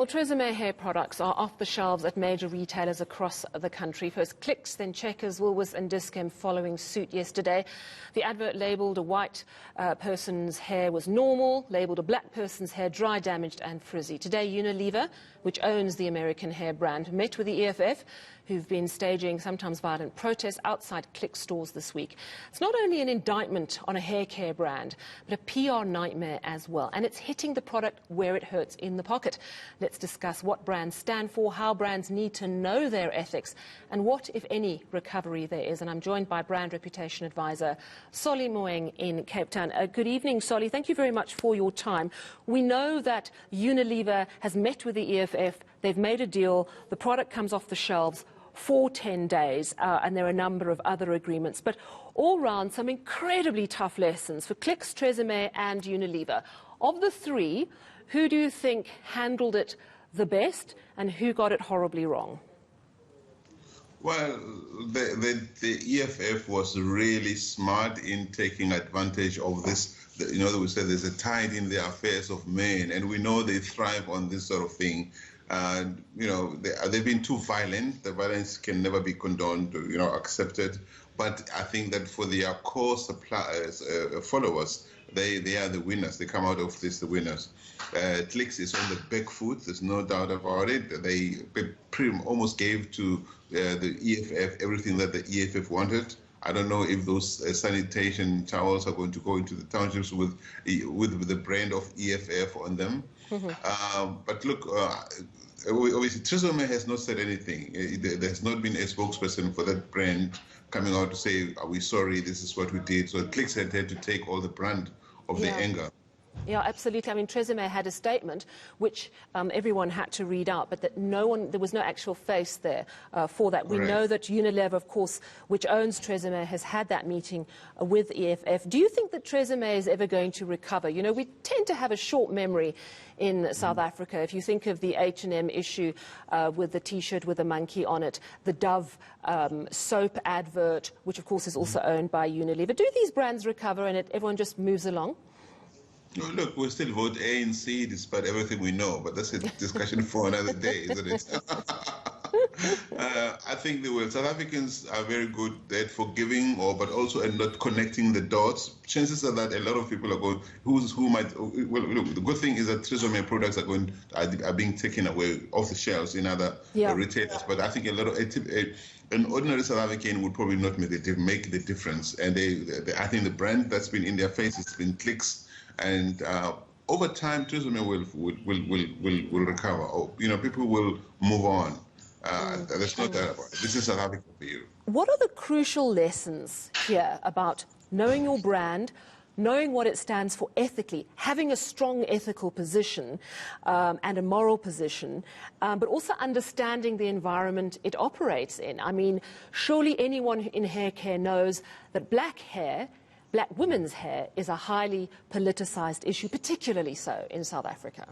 Well, TRESemme hair products are off the shelves at major retailers across the country. First Clicks, then Checkers, Woolworths and Dis-Chem following suit yesterday. The advert labelled a white person's hair was normal, labelled a black person's hair dry, damaged and frizzy. Today, Unilever, which owns the American hair brand, met with the EFF, who've been staging sometimes violent protests outside Clicks stores this week. It's not only an indictment on a hair care brand, but a PR nightmare as well. And it's hitting the product where it hurts, in the pocket. Let's discuss what brands stand for, how brands need to know their ethics, and what, if any, recovery there is. And I'm joined by brand reputation advisor Solly Moeng in Cape Town. Good evening, Solly. Thank you very much for your time. We know that Unilever has met with the EFF. They've made a deal. The product comes off the shelves for 10 days, and there are a number of other agreements. But all round, some incredibly tough lessons for Clicks, TRESemme and Unilever. Of the three, who do you think handled it the best and who got it horribly wrong? Well, the EFF was really smart in taking advantage of this. You know, we said there's a tide in the affairs of men, and we know they thrive on this sort of thing. And, you know, they've been too violent. The violence can never be condoned, you know, accepted. But I think that for their core suppliers, followers, they are the winners. They come out of this the winners. Clicks is on the back foot. There's no doubt about it. They almost gave to the EFF everything that the EFF wanted. I don't know if those sanitation towels are going to go into the townships with the brand of EFF on them. Mm-hmm. But look, obviously, TRESemme has not said anything. There has not been a spokesperson for that brand coming out to say, are we sorry, this is what we did. So Clicks had to take all the brunt of the anger. Yeah, absolutely. I mean, TRESemme had a statement which everyone had to read out, but that there was no actual face there for that. We know that Unilever, of course, which owns TRESemme, has had that meeting with EFF. Do you think that TRESemme is ever going to recover? You know, we tend to have a short memory in South Africa. If you think of the H&M issue with the T-shirt with a monkey on it, the Dove soap advert, which of course is also owned by Unilever. Do these brands recover and everyone just moves along? Look, we still vote ANC despite everything we know, but that's a discussion for another day, isn't it? I think South Africans are very good at forgiving, but also at not connecting the dots. Chances are that a lot of people are going, who might. Well, look, the good thing is that TRESemme products are being taken away off the shelves in other retailers. But I think a lot of an ordinary South African would probably not make the difference. And I think the brand that's been in their face has been Clicks. And over time, TRESemme will recover. You know, people will move on. There's no doubt about it. This is South Africa for you. What are the crucial lessons here about knowing your brand, knowing what it stands for ethically, having a strong ethical position and a moral position, but also understanding the environment it operates in? I mean, surely anyone in hair care knows that black women's hair is a highly politicized issue, particularly so in South Africa.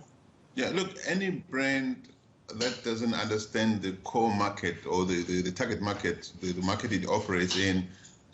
Yeah, look, any brand that doesn't understand the core market or the target market, the market it operates in,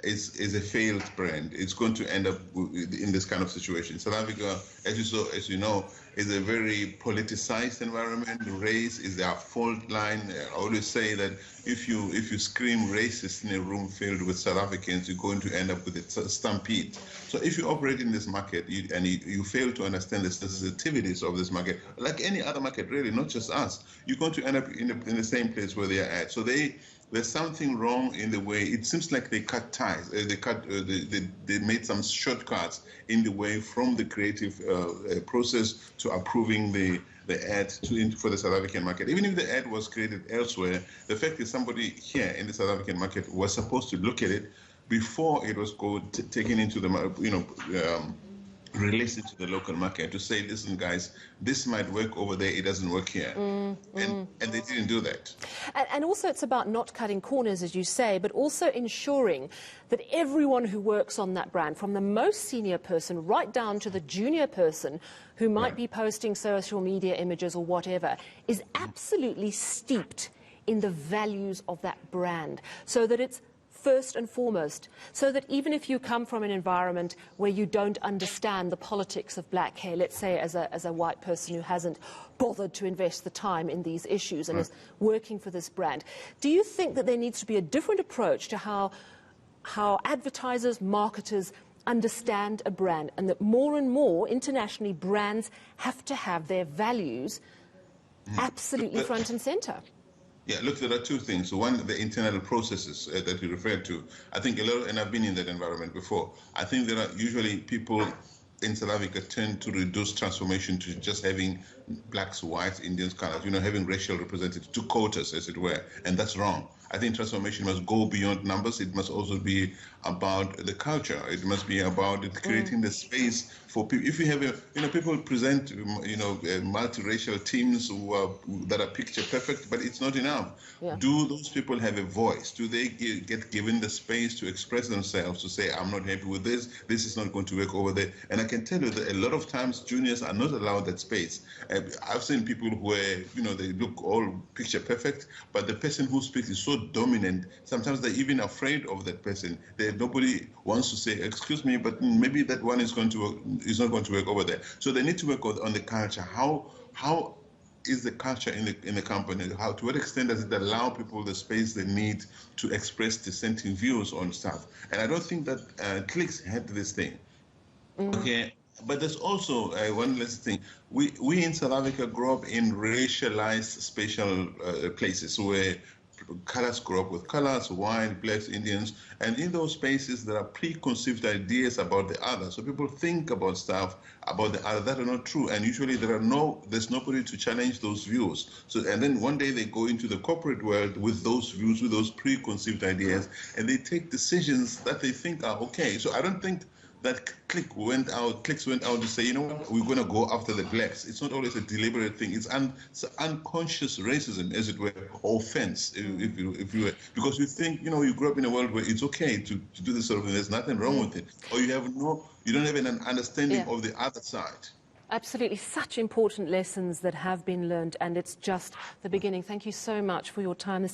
is a failed brand. It's going to end up in this kind of situation. South Africa, as you know, is a very politicized environment. Race is their fault line. I always say that if you scream racist in a room filled with South Africans, you're going to end up with a stampede. So if you operate in this market and you fail to understand the sensitivities of this market, like any other market, really, not just us, you're going to end up in the same place where they are at. So there's something wrong in the way. It seems like they cut ties. They made some shortcuts in the way from the creative process to approving the ad for the South African market. Even if the ad was created elsewhere, the fact is somebody here in the South African market was supposed to look at it before it was taken into the released into the local market to say, listen, guys, this might work over there, it doesn't work here. And they didn't do that. And also it's about not cutting corners, as you say, but also ensuring that everyone who works on that brand, from the most senior person right down to the junior person who might be posting social media images or whatever, is absolutely steeped in the values of that brand, so that it's first and foremost, so that even if you come from an environment where you don't understand the politics of black hair, let's say as a white person who hasn't bothered to invest the time in these issues and is working for this brand, do you think that there needs to be a different approach to how advertisers, marketers understand a brand, and that more and more internationally brands have to have their values absolutely front and center? Yeah, look, there are two things. One, the internal processes that you referred to. I think a lot, and I've been in that environment before, I think there are usually people in South Africa tend to reduce transformation to just having blacks, whites, Indians, colors, having racial representatives, two quotas, as it were, and that's wrong. I think transformation must go beyond numbers. It must also be about the culture. It must be about creating the space for people. If you have people present, multiracial teams that are picture perfect, but it's not enough. Yeah. Do those people have a voice? Do they get given the space to express themselves, to say, I'm not happy with this, this is not going to work over there? And I can tell you that a lot of times juniors are not allowed that space. I've seen people where, they look all picture perfect, but the person who speaks is so dominant, sometimes they're even afraid of that person. Nobody wants to say, excuse me, but maybe that one is not going to work over there. So they need to work on the culture. How is the culture in the company? To what extent does it allow people the space they need to express dissenting views on stuff? And I don't think that Clicks had this thing. Okay. But there's also one last thing. We in South Africa grow up in racialized spatial places where colors grow up with colors, white, blacks, Indians, and in those spaces there are preconceived ideas about the other. So people think about stuff about the other that are not true, and usually there's nobody to challenge those views. So and then one day they go into the corporate world with those views, with those preconceived ideas, and they take decisions that they think are okay. So I don't think that Clicks went out to say, we're going to go after the blacks. It's not always a deliberate thing. It's unconscious racism, as it were, or offense, if you were, because you think, you grew up in a world where it's okay to do this sort of thing. There's nothing wrong with it, or you don't have an understanding of the other side. Absolutely, such important lessons that have been learned, and it's just the beginning. Thank you so much for your time this